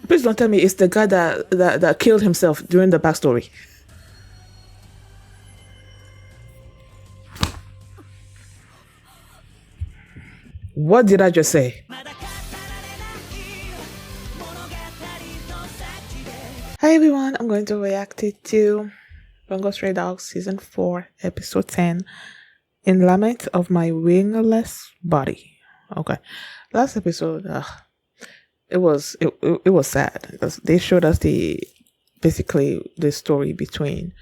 Please don't tell me it's the guy that killed himself during the backstory. What did I just say? Hi everyone, I'm going to react to Bungo Stray Dogs Season 4, Episode 10, in Lament of My Wingless Body. Okay, last episode, it was sad because they showed us basically the story between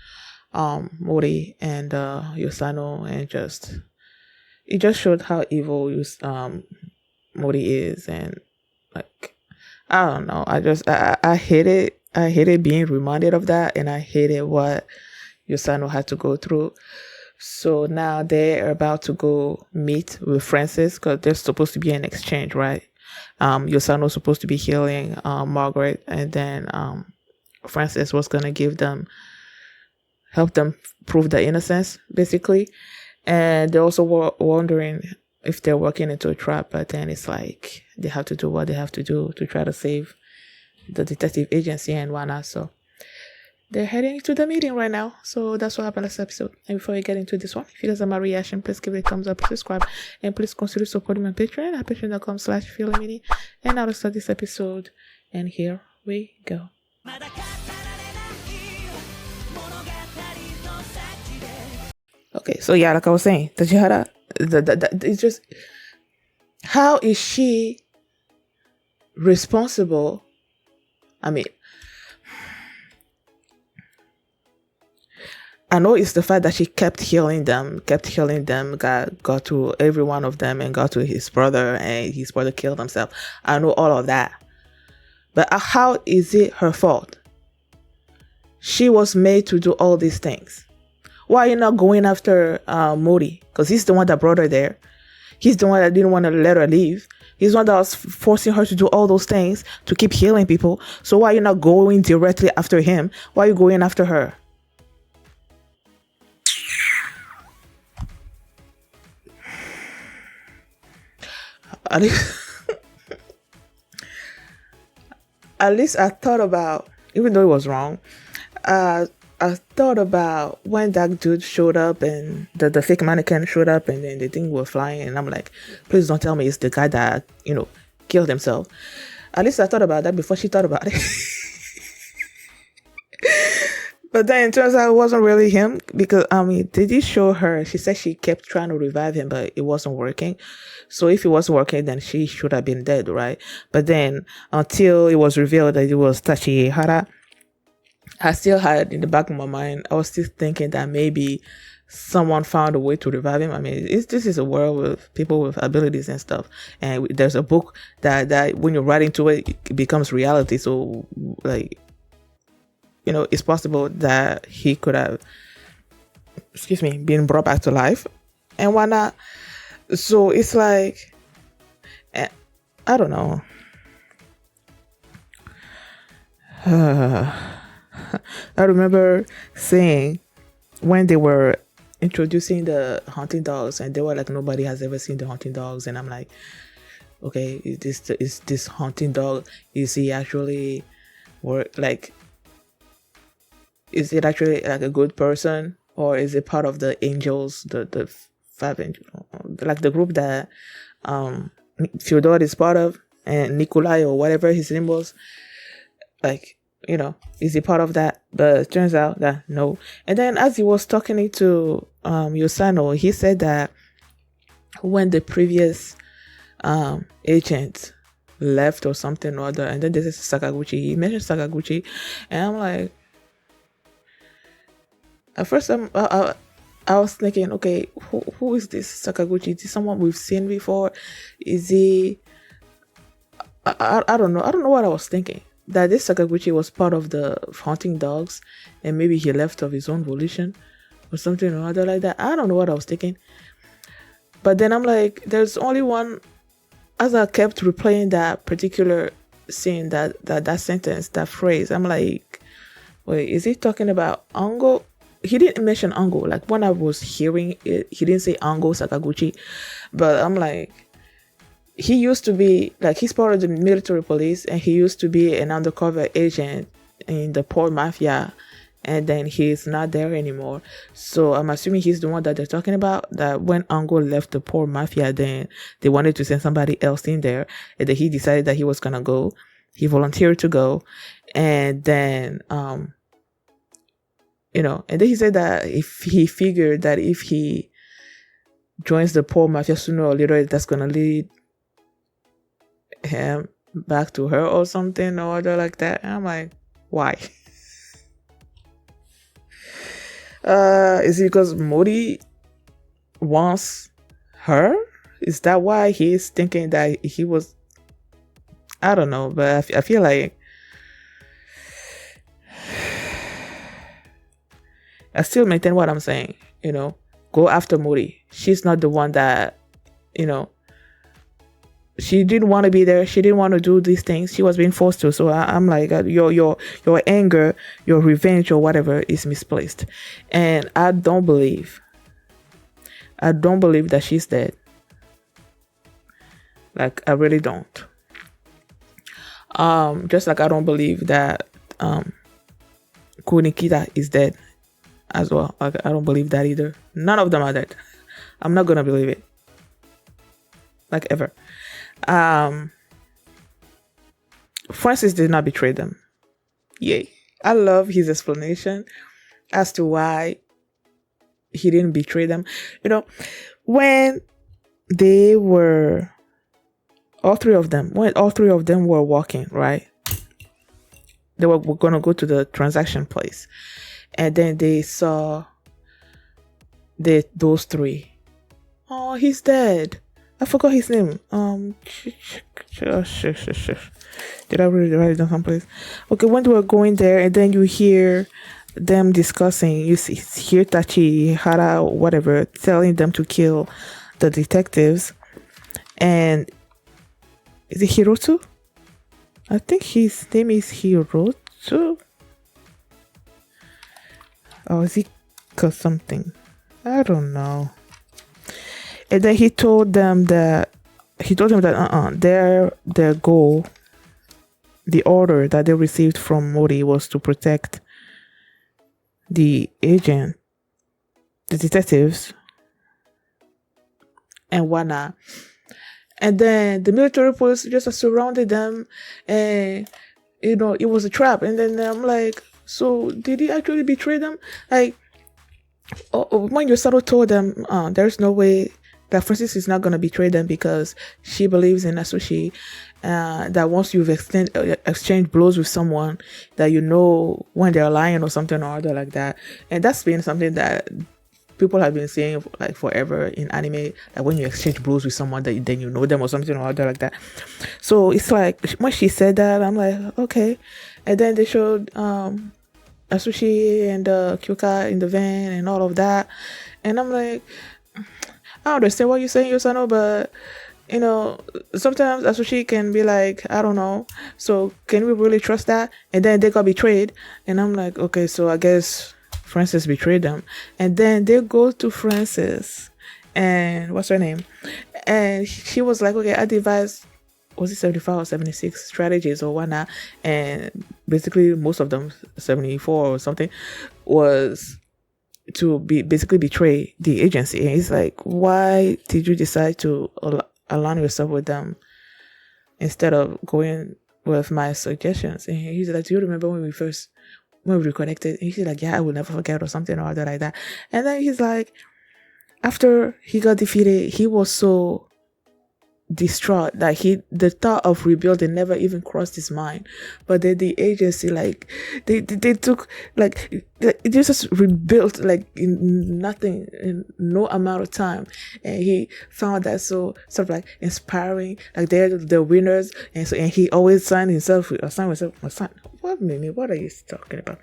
Mori and Yosano, and it just showed how evil Mori is, and like I don't know, I hate it. I hated being reminded of that, and I hated what Yosano had to go through. So now they're about to go meet with Francis because there's supposed to be an exchange, right? Yosano's supposed to be healing Margaret, and then Francis was gonna help them prove their innocence, basically. And they're also wondering if they're walking into a trap, but then it's like they have to do what they have to do to try to save the detective agency and whatnot. So they're heading to the meeting right now. So that's what happened last episode. And before we get into this one, if you guys are my reaction, please give it a thumbs up, subscribe, and please consider supporting my Patreon at patreon.com/feelingmini. And now to start this episode. And here we go. Okay, so yeah, like I was saying, Tajihara, it's just, how is she responsible? I mean, I know it's the fact that she kept healing them, got to every one of them, and got to his brother, and his brother killed himself. I know all of that. But how is it her fault? She was made to do all these things. Why are you not going after Mori? Because he's the one that brought her there. He's the one that didn't want to let her leave. He's the one that was forcing her to do all those things to keep healing people. So why are you not going directly after him? Why are you going after her? At least I thought about, even though it was wrong, I thought about when that dude showed up and the fake mannequin showed up and then the thing was flying, and I'm like, please don't tell me it's the guy that, killed himself. At least I thought about that before she thought about it. But then it turns out it wasn't really him, because, they did show her, she said she kept trying to revive him, but it wasn't working. So if it wasn't working, then she should have been dead, right? But then until it was revealed that it was Tachihara, I still had in the back of my mind, I was still thinking that maybe someone found a way to revive him. I mean, this is a world with people with abilities and stuff. And there's a book that when you write into it, it becomes reality. So, like, it's possible that he could have, been brought back to life and whatnot. So it's like, I don't know. I remember saying when they were introducing the hunting dogs, and they were like, nobody has ever seen the hunting dogs, and I'm like, okay, is this hunting dog, is he actually is it actually like a good person, or is it part of the angels, the 5 angels, like the group that Fyodor is part of, and Nikolai or whatever his name was, like, is he part of that? But it turns out that no. And then as he was talking to Yosano, he said that when the previous agent left or something or other, and then this is Sakaguchi, he mentioned Sakaguchi, and I'm like, at first I was thinking, okay, who is this Sakaguchi? Is this someone we've seen before? Is he, I don't know. I don't know what I was thinking. That this Sakaguchi was part of the hunting dogs, and maybe he left of his own volition or something or other like that. I don't know what I was thinking. But then I'm like, there's only one. As I kept replaying that particular scene, that sentence, that phrase, I'm like, wait, is he talking about Ango? He didn't mention Ango. Like, when I was hearing it, he didn't say Ango Sakaguchi. But I'm like, he used to be like, he's part of the military police, and he used to be an undercover agent in the Port Mafia, and then he's not there anymore. So I'm assuming he's the one that they're talking about. That when Ango left the Port Mafia, then they wanted to send somebody else in there, and then he decided that he was gonna go. He volunteered to go, and then and then he said that if he figured that if he joins the Port Mafia sooner or later, that's gonna lead him back to her or something or other like that. And I'm like, why? Is it because Modi wants her? Is that why he's thinking that he was? I don't know, but I feel like I still maintain what I'm saying. Go after Modi. She's not the one that, she didn't want to be there. She didn't want to do these things. She was being forced to. So I'm like, your anger, your revenge, or whatever is misplaced. And I don't believe that she's dead. Like, I really don't. Just like I don't believe that Kunikita is dead as well. Like, I don't believe that either. None of them are dead. I'm not gonna believe it. Like, ever. Francis did not betray them. Yay. I love his explanation as to why he didn't betray them. When they were all three of them were walking, right? They were gonna go to the transaction place, and then they saw those three. Oh, he's dead. I forgot his name. Did I really write it down someplace? Okay, when they were going there, and then you hear them discussing. You hear Tachi, Hara, whatever, telling them to kill the detectives. And is it Hiroto? I think his name is Hiroto. Or is it something? I don't know. And then he told them that their goal, the order that they received from Modi, was to protect the agent, the detectives, and whatnot. And then the military police just surrounded them, and it was a trap. And then I'm like, so did he actually betray them? Like, when Yosato told them, there's no way that Francis is not going to betray them because she believes in Asushi, that once you've exchanged blows with someone, that when they're lying or something or other like that. And that's been something that people have been saying like forever in anime, that when you exchange blows with someone, that then you know them or something or other like that. So it's like, when she said that, I'm like, okay. And then they showed Asushi and Kyoka in the van and all of that, and I'm like, I understand what you're saying, Yosano, but sometimes Asushi can be like, I don't know, so can we really trust that? And then they got betrayed, and I'm like, okay, so I guess Francis betrayed them. And then they go to Francis, and what's her name? And she was like, okay, I devised, was it 75 or 76 strategies or whatnot, and basically most of them, 74 or something, was to basically betray the agency. And he's like, why did you decide to align yourself with them instead of going with my suggestions? And he's like, do you remember when we reconnected? And he's like, yeah, I will never forget, or something or other like that. And then he's like, after he got defeated, he was so distraught that the thought of rebuilding never even crossed his mind. But then the agency, like, they took, like, they just rebuilt like in nothing, in no amount of time. And he found that so sort of like inspiring, like they're the winners. And he always signed himself with what are you talking about?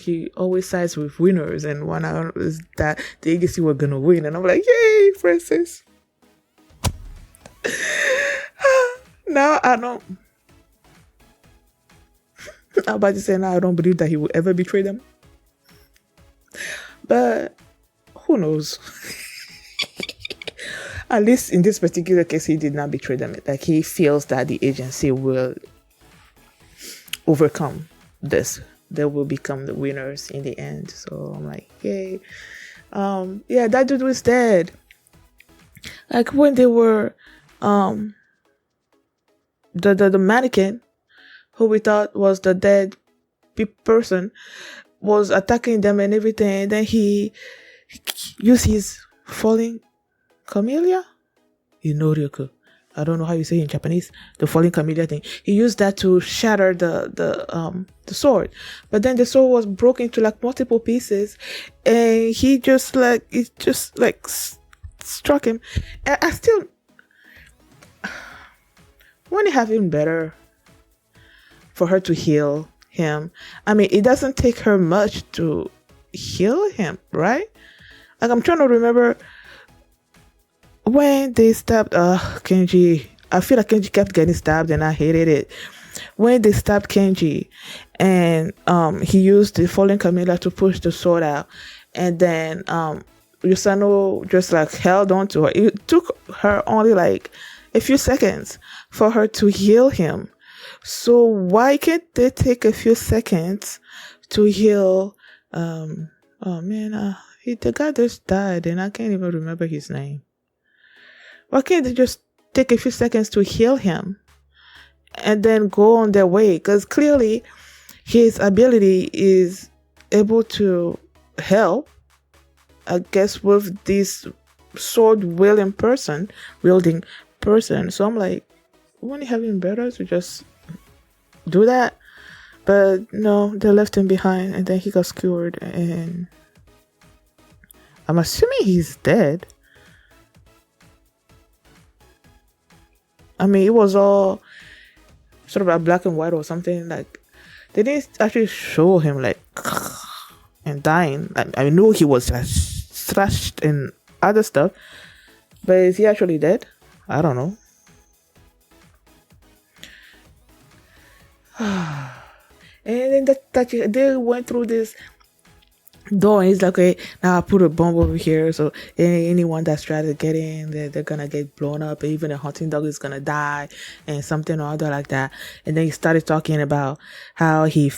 He always sides with winners, and one is that the agency were gonna win. And I'm like, yay, Francis. Now I don't. I'm about to say, now I don't believe that he will ever betray them. But who knows? At least in this particular case, he did not betray them. Like, he feels that the agency will overcome this. They will become the winners in the end. So I'm like, yay. Yeah, that dude was dead. Like, when they were the mannequin who we thought was the dead person was attacking them and everything, and then he used his falling camellia, Inoryoku. I don't know how you say it in Japanese, the falling camellia thing. He used that to shatter the sword, but then the sword was broken into like multiple pieces, and he just like struck him. And I still want to have him better for her to heal him. I mean, it doesn't take her much to heal him, right? Like, I'm trying to remember when they stabbed Kenji. I feel like Kenji kept getting stabbed and I hated it. When they stabbed Kenji and he used the fallen camellia to push the sword out, and then Yusano just like held on to her. It took her only like a few seconds for her to heal him. So why can't they take a few seconds to heal oh man, the guy just died and I can't even remember his name. Why can't they just take a few seconds to heal him and then go on their way? Because clearly his ability is able to help, I guess, with this sword wielding person. So I'm like, wouldn't it have been better to just do that? But no, they left him behind and then he got skewered, and I'm assuming he's dead. I mean, it was all sort of a black and white or something. Like, they didn't actually show him like and dying. I knew he was like slashed and other stuff, but is he actually dead? I don't know. And then they went through this door, and he's like, okay, now I put a bomb over here, so anyone that's trying to get in, they're gonna get blown up. Even a hunting dog is gonna die, and something or other like that. And then he started talking about how he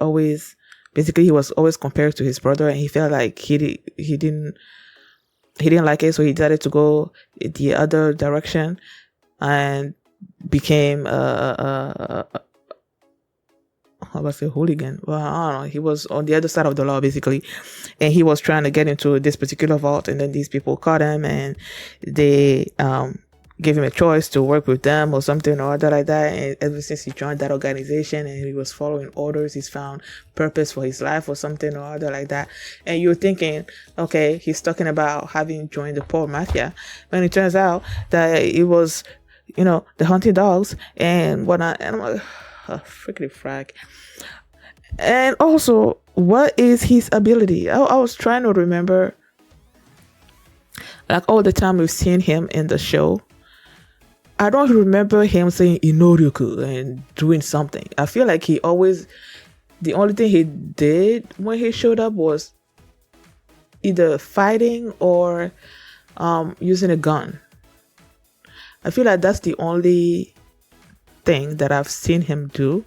always, basically, he was always compared to his brother, and he felt like he didn't like it, so he decided to go the other direction and became I was say hooligan. Well, I don't know. He was on the other side of the law, basically, and he was trying to get into this particular vault. And then these people caught him, and they gave him a choice to work with them or something or other like that. And ever since he joined that organization and he was following orders, he's found purpose for his life or something or other like that. And you're thinking, okay, he's talking about having joined the poor mafia, when it turns out that it was, the hunting dogs and whatnot. And I'm like, freaking frack. And also, what is his ability? I was trying to remember, like, all the time we've seen him in the show, I don't remember him saying Inoryoku and doing something. I feel like the only thing he did when he showed up was either fighting or using a gun. I feel like that's the only thing that I've seen him do.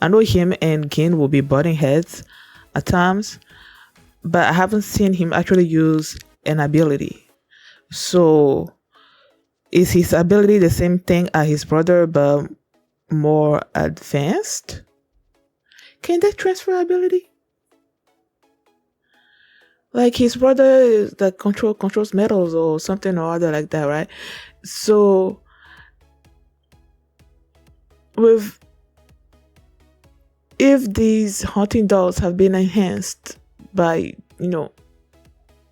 I know him and Gin will be butting heads at times, but I haven't seen him actually use an ability. So is his ability the same thing as his brother but more advanced? Can they transfer ability? Like, his brother is that controls metals or something or other like that, right? So if these hunting dogs have been enhanced by,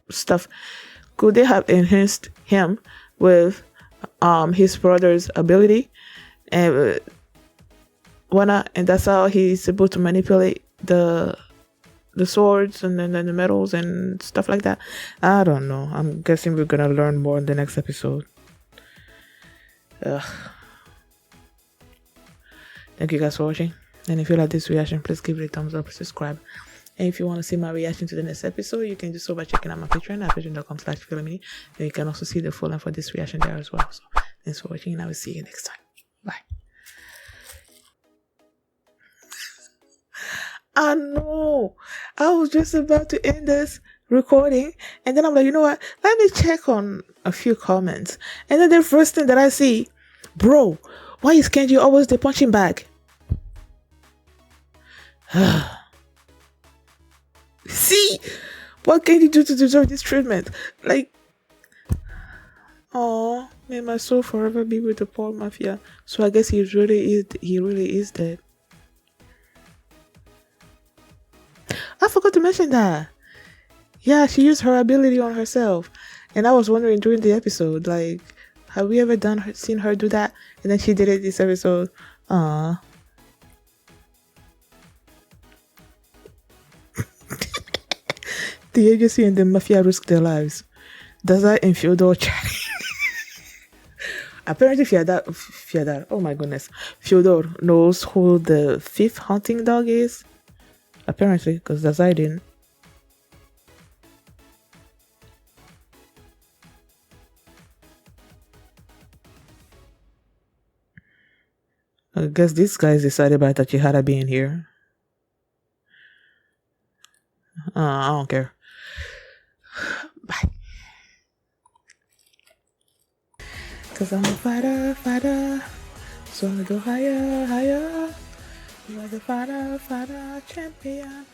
stuff, could they have enhanced him with his brother's ability and whatnot? And that's how he's able to manipulate the swords and then the metals and stuff like that. I don't know. I'm guessing we're gonna learn more in the next episode. Thank you guys for watching. And if you like this reaction, please give it a thumbs up, subscribe, And if you want to see my reaction to the next episode, you can do so by checking out my Patreon at patreon.com/feelingme. And you can also see the full length for this reaction there as well. So thanks for watching, and I will see you next time. Bye. I know. I was just about to end this recording, and then I'm like, you know what? Let me check on a few comments. And then the first thing that I see, bro, why is Kenji always the punching bag? See, what can you do to deserve this treatment? Like, oh, may my soul forever be with the Paul Mafia. So I guess he really is dead. I forgot to mention that. Yeah, she used her ability on herself. And I was wondering during the episode, like, have we ever seen her do that? And then she did it this episode. Aww. The agency and the mafia risk their lives. Does that and Fyodor chatting? Apparently Fyodor, oh my goodness. Fyodor knows who the fifth hunting dog is. Apparently, because Dazai didn't. I guess these guys decided by Tachihara being here. I don't care. Bye. Cause I'm a fighter. So I go higher. You are the fighter, champion.